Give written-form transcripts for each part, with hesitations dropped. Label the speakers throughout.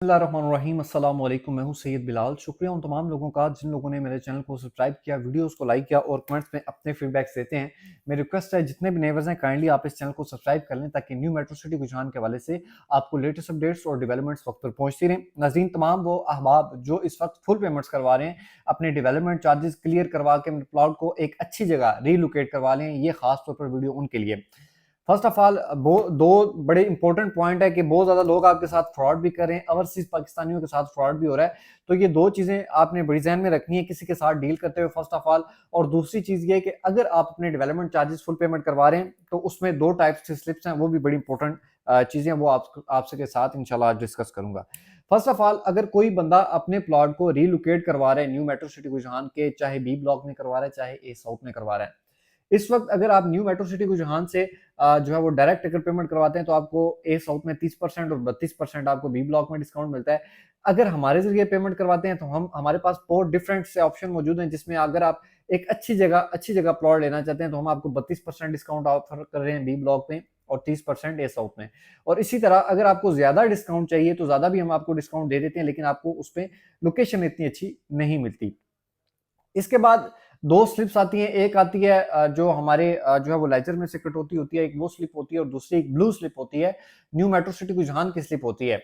Speaker 1: बिस्मिल्लाहिर्रहमानिर्रहीम अस्सलाम वालेकुम। मैं हूं सैयद बिलाल। शुक्रिया उन तमाम लोगों का जिन लोगों ने मेरे चैनल को सब्सक्राइब किया, वीडियोस को लाइक किया और कमेंट्स में अपने फीडबैक्स देते हैं। मेरी रिक्वेस्ट है जितने भी नेबर्स हैं काइंडली आप इस चैनल को सब्सक्राइब कर लें ताकि न्यू मेट्रो सिटी रुझान के हवाले से आपको लेटेस्ट अपडेट्स और डेवलपमेंट्स वक्त पर पहुंचती रहें। नाज़रीन, तमाम वो अहबाब जो इस वक्त फुल पेमेंट्स करवा रहे हैं, अपने डेवलपमेंट चार्जेस क्लियर करवा के अपने प्लॉट को एक अच्छी जगह रीलोकेट करवा लें, ये खास तौर पर वीडियो उनके लिए। फर्स्ट ऑफ ऑल दो बड़े इंपॉर्टेंट पॉइंट है कि बहुत ज्यादा लोग आपके साथ फ्रॉड भी कर रहे हैं, ओवरसीज पाकिस्तानियों के साथ फ्रॉड भी हो रहा है। तो ये दो चीजें आपने बड़ी ध्यान में रखनी है किसी के साथ डील करते हुए, फर्स्ट ऑफ ऑल। और दूसरी चीज ये कि अगर आप अपने डेवलपमेंट चार्जेस फुल पेमेंट करवा रहे हैं तो उसमें दो टाइप्स की स्लिप्स हैं, वो भी बड़ी इंपॉर्टेंट चीजें, वो आपसे के साथ इंशाल्लाह डिस्कस करूंगा। फर्स्ट ऑफ ऑल, अगर कोई बंदा अपने प्लॉट को रीलोकेट करवा रहा है न्यू मेट्रो सिटी रुझान के, चाहे बी ब्लॉक में करवा रहा है चाहे ए साउथ में करवा रहा है, इस वक्त अगर आप न्यू मेट्रो सिटी रुझान से जो है वो डायरेक्ट अगर पेमेंट करवाते हैं तो आपको ए साउथ में 30% और 32% आपको बी ब्लॉक में डिस्काउंट मिलता है। अगर हमारे जरिए पेमेंट करवाते हैं तो हमारे पास 4 डिफरेंट से ऑप्शन मौजूद हैं, जिसमें अगर आप एक अच्छी जगह प्लॉट लेना चाहते हैं तो हम आपको 32% डिस्काउंट ऑफर कर रहे हैं बी ब्लॉक में और 30% ए साउथ में। और इसी तरह अगर आपको ज्यादा डिस्काउंट चाहिए तो ज्यादा भी हम आपको डिस्काउंट दे देते हैं, लेकिन आपको उस पर लोकेशन इतनी अच्छी नहीं मिलती। इसके बाद दो स्लिप्स आती हैं। एक आती है जो हमारे जो है वो लेजर में से कटौती होती है, एक वो स्लिप होती है, और दूसरी एक ब्लू स्लिप होती है, न्यू मेट्रो सिटी रुझान की स्लिप होती है।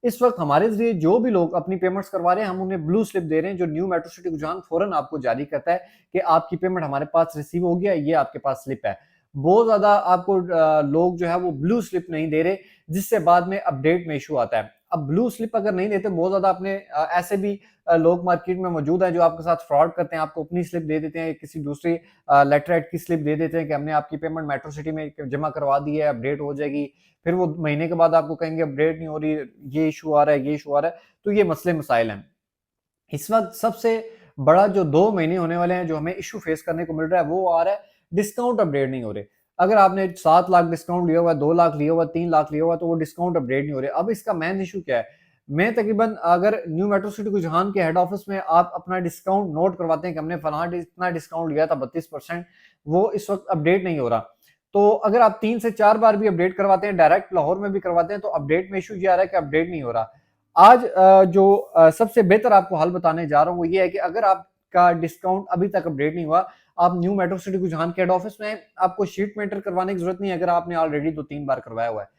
Speaker 1: इस वक्त हमारे जरिए जो भी लोग अपनी पेमेंट्स करवा रहे हैं, हम उन्हें ब्लू स्लिप दे रहे हैं, जो न्यू मेट्रो सिटी रुझान फौरन आपको जारी करता है कि आपकी पेमेंट हमारे पास रिसीव हो गया, ये आपके पास स्लिप है। बहुत ज्यादा आपको लोग जो है वो ब्लू स्लिप नहीं दे रहे, जिससे बाद में अपडेट में इशू आता है। अब ब्लू स्लिप अगर नहीं देते, बहुत ज्यादा अपने ऐसे भी लोग मार्केट में मौजूद हैं जो आपके साथ फ्रॉड करते हैं, आपको अपनी स्लिप दे देते हैं, किसी दूसरी लेटरहेड की स्लिप दे देते हैं कि हमने आपकी पेमेंट मेट्रो सिटी में जमा करवा दी है, अपडेट हो जाएगी। फिर वो महीने के बाद आपको कहेंगे अपडेट नहीं हो रही, ये इशू आ रहा है, ये इशू आ रहा है। तो ये मसले मसाइल हैं। इस वक्त सबसे बड़ा जो 2 महीने होने वाले हैं जो हमें इशू फेस करने को मिल रहा है, वो आ रहा है डिस्काउंट अपडेट नहीं हो रहे। अगर आपने 7 लाख डिस्काउंट लिया हुआ है, 2 लाख लिया हुआ है, 3 लाख लिया हुआ है, तो वो डिस्काउंट अपडेट नहीं हो रहे। अब इसका मेन इशू क्या है? मैं तकरीबन अगर न्यू मेट्रो सिटी रुझान के हेड ऑफिस में आप अपना डिस्काउंट नोट करवाते हैं कि हमने फलां इतना डिस्काउंट लिया था 32%, वो इस वक्त अपडेट नहीं हो रहा। तो अगर आप 3 से 4 बार भी अपडेट करवाते हैं, डायरेक्ट लाहौर में भी करवाते हैं, तो अपडेट में इशू ये आ रहा है कि अपडेट नहीं हो रहा। आज जो सबसे बेहतर आपको हल बताने जा रहा हूँ वो ये है कि अगर आपका डिस्काउंट अभी तक अपडेट नहीं हुआ, आप न्यू मेट्रो सिटी रुझान के हेड ऑफिस में, आपको शीट मेटर करवाने की जरूरत नहीं है अगर आपने ऑलरेडी 2-3 बार करवाया हुआ है।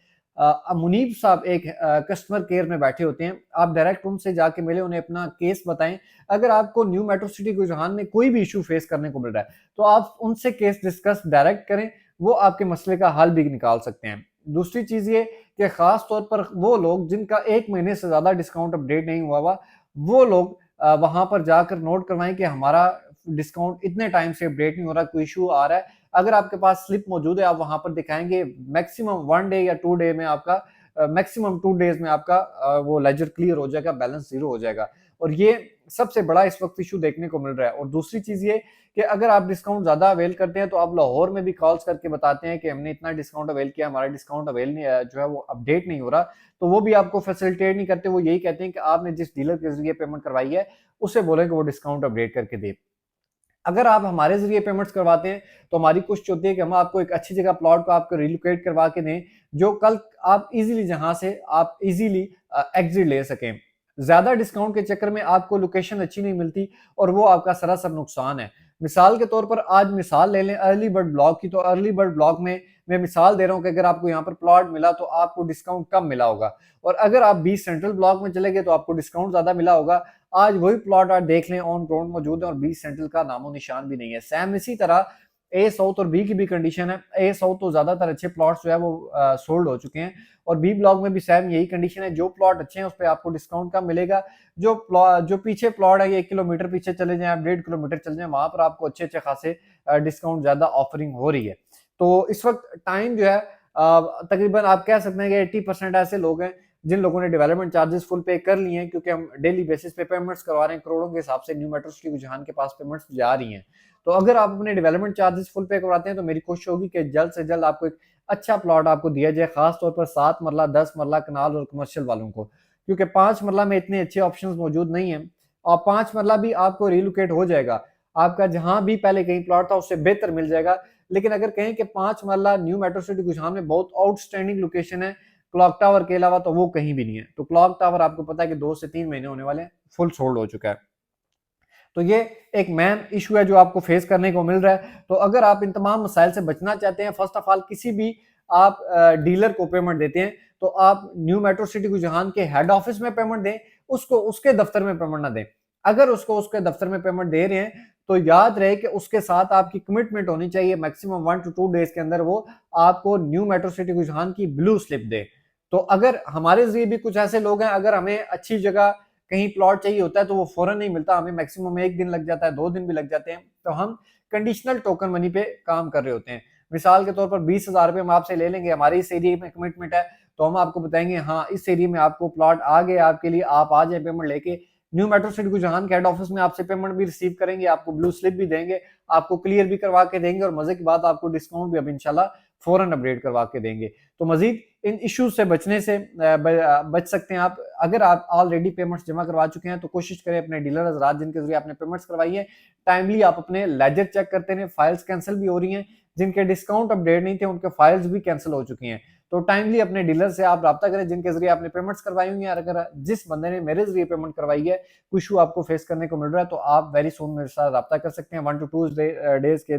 Speaker 1: मुनीब साहब एक कस्टमर केयर में बैठे होते हैं, आप डायरेक्ट उनसे जाके मिले, उन्हें अपना केस बताएं। अगर आपको न्यू मेट्रो सिटी रुझान में कोई भी इशू फेस करने को मिल रहा है तो आप उनसे केस डिस्कस डायरेक्ट करें, वो आपके मसले का हल भी निकाल सकते हैं। दूसरी चीज ये कि खास तौर पर वो लोग जिनका 1 महीने से ज्यादा डिस्काउंट अपडेट नहीं हुआ हुआ, वो लोग वहां पर जाकर नोट करवाएं कि हमारा डिस्काउंट इतने टाइम से अपडेट नहीं हो रहा, कोई इशू आ रहा है। अगर आपके पास स्लिप मौजूद है, आप वहां पर दिखाएंगे, मैक्सिमम 1 डे या 2 डे में आपका मैक्सिमम 2 डेज में आपका वो लेजर क्लियर हो जाएगा, बैलेंस जीरो हो जाएगा। और ये सबसे बड़ा इस वक्त इशू देखने को मिल रहा है। और दूसरी चीज ये कि अगर आप डिस्काउंट ज्यादा अवेल करते हैं तो आप लाहौर में भी कॉल्स करके बताते हैं कि हमने इतना डिस्काउंट अवेल किया, हमारा डिस्काउंट अवेल नहीं जो है वो अपडेट नहीं हो रहा, तो वो भी आपको फैसिलिटेट नहीं करते। वो यही कहते हैं कि आपने जिस डीलर के जरिए पेमेंट करवाई है उसे बोले कि वो डिस्काउंट अपडेट करके दे। अगर आप हमारे जरिए पेमेंट्स करवाते हैं तो हमारी कोशिश होती है कि हम आपको एक अच्छी जगह प्लॉट को आपको रिलोकेट करवा के दें, जो कल आप इजीली जहां से आप इजीली एग्जिट ले सकें। ज्यादा डिस्काउंट के चक्कर में आपको लोकेशन अच्छी नहीं मिलती और वो आपका सरासर नुकसान है। मिसाल के तौर पर आज मिसाल ले लें अर्ली बर्ड ब्लॉक की, तो अर्ली बर्ड ब्लॉक में मैं मिसाल दे रहा हूं कि अगर आपको यहाँ पर प्लॉट मिला तो आपको डिस्काउंट कम मिला होगा, और अगर आप 20 सेंट्रल ब्लॉक में चले गए तो आपको डिस्काउंट ज्यादा मिला होगा। आज वही प्लॉट आप देख लें ऑन ग्राउंड मौजूद है और 20 सेंट्रल का नामो निशान भी नहीं है। सेम इसी तरह ए साउथ और बी की भी कंडीशन है। ए साउथ तो ज्यादातर अच्छे प्लॉट्स जो है वो सोल्ड हो चुके हैं, और बी ब्लॉक में भी सेम यही कंडीशन है। जो प्लॉट अच्छे हैं उस पर आपको डिस्काउंट कम मिलेगा। जो पीछे प्लॉट है, 1 किलोमीटर पीछे चले जाएं, आप 1.5 किलोमीटर चले जाएं, वहां पर आपको अच्छे अच्छे खासे डिस्काउंट ज्यादा ऑफरिंग हो रही है। तो इस वक्त टाइम जो है तकरीबन आप कह सकते हैं कि 80% ऐसे लोग हैं जिन लोगों ने डेवलपमेंट चार्जेस फुल पे कर लिए हैं, क्योंकि हम डेली बेसिस पे पेमेंट्स करवा रहे हैं, करोड़ों के हिसाब से न्यू मेट्रो सिटी रुझान के पास पेमेंट्स जा रही हैं। तो अगर आप अपने डेवलपमेंट चार्जेस फुल पे करवाते हैं तो मेरी कोशिश होगी कि जल्द से जल्द आपको एक अच्छा प्लॉट आपको दिया जाए, खास तौर पर 7 मरला 10 मरला कनाल और कमर्शियल वालों को, क्योंकि 5 मरला में इतने अच्छे ऑप्शन मौजूद नहीं है। और 5 मरला भी आपको रिलोकेट हो जाएगा, आपका जहां भी पहले कहीं प्लॉट था उससे बेहतर मिल जाएगा। लेकिन अगर कहें कि 5 मरला न्यू मेट्रो सिटी रुझान में बहुत आउटस्टैंडिंग लोकेशन है, क्लॉक टावर के अलावा तो वो कहीं भी नहीं है। तो क्लॉक टावर आपको पता है कि 2 से 3 महीने होने वाले हैं, फुल सोल्ड हो चुका है। तो ये एक मेन इशू है जो आपको फेस करने को मिल रहा है। तो अगर आप इन तमाम मसाइल से बचना चाहते हैं, फर्स्ट ऑफ ऑल किसी भी आप डीलर को पेमेंट देते हैं तो आप न्यू मेट्रो सिटी गुजरान के हेड ऑफिस में पेमेंट दें, उसको उसके दफ्तर में पेमेंट ना दें। अगर उसको उसके दफ्तर में पेमेंट दे रहे हैं तो याद रहे कि उसके साथ आपकी कमिटमेंट होनी चाहिए, मैक्सिमम 1 to 2 डेज के अंदर वो आपको न्यू मेट्रो सिटी गुजरान की ब्लू स्लिप दे। तो अगर हमारे जरिए भी कुछ ऐसे लोग हैं, अगर हमें अच्छी जगह कहीं प्लॉट चाहिए होता है तो वो फौरन नहीं मिलता, हमें मैक्सिमम 1 दिन लग जाता है, 2 दिन भी लग जाते हैं। तो हम कंडीशनल टोकन मनी पे काम कर रहे होते हैं। मिसाल के तौर पर 20,000 रुपए हम आपसे ले लेंगे, हमारे इस एरिया में कमिटमेंट है, तो हम आपको बताएंगे हाँ इस एरिया में आपको प्लॉट आ गए आपके लिए, आप आ जाए पेमेंट लेके। न्यू मेट्रो सिटी गुजरान के हेड ऑफिस में आपसे पेमेंट भी रिसीव करेंगे, आपको ब्लू स्लिप भी देंगे, आपको क्लियर भी करवा के देंगे और मजे की बात आपको डिस्काउंट भी अब इंशाल्लाह फौरन अपडेट करवा के देंगे। तो मजीद इन इश्यूज से बचने से बच सकते हैं आप। अगर आप ऑलरेडी पेमेंट्स जमा करवा चुके हैं तो कोशिश करें अपने डीलर हजरात जिनके जरिए आपने पेमेंट्स करवाई है, टाइमली आप अपने लेजर चेक करते रहे। फाइल्स कैंसिल भी हो रही हैं, जिनके डिस्काउंट अपडेट नहीं थे उनके फाइल्स भी कैंसिल हो चुकी हैं। तो टाइमली अपने डीलर से आप रब्ता करें जिनके जरिए आपने पेमेंट्स करवाई हुई हैं। अगर जिस बंदे ने मेरे जरिए पेमेंट करवाई है कोई इशू आपको फेस करने को मिल रहा है तो आप वेरी सून मेरे साथ रब्ता कर सकते हैं। 1 to 2 डेज के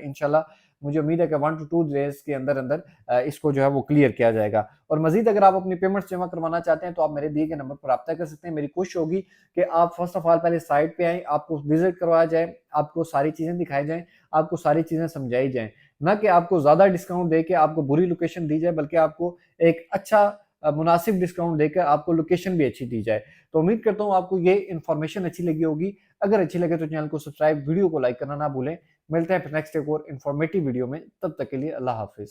Speaker 1: इंशाल्लाह मुझे उम्मीद है कि 1 to 2 डेज के अंदर अंदर इसको जो है वो क्लियर किया जाएगा। और मजीद अगर आप अपनी पेमेंट्स जमा करवाना चाहते हैं तो आप मेरे दिए गए नंबर पर रब्ता कर सकते हैं। मेरी कोशिश होगी कि आप फर्स्ट ऑफ ऑल पहले साइट पे आए, आपको विजिट करवाया जाए, आपको सारी चीजें दिखाई जाए, आपको सारी चीजें समझाई जाए, ना कि आपको ज्यादा डिस्काउंट देके आपको बुरी लोकेशन दी जाए, बल्कि आपको एक अच्छा मुनासिब डिस्काउंट देकर आपको लोकेशन भी अच्छी दी जाए। तो उम्मीद करता हूँ आपको ये इन्फॉर्मेशन अच्छी लगी होगी। अगर अच्छी लगे तो चैनल को सब्सक्राइब, वीडियो को लाइक करना ना भूलें। मिलते हैं फिर नेक्स्ट एक और इन्फॉर्मेटिव वीडियो में, तब तक के लिए अल्लाह हाफिज।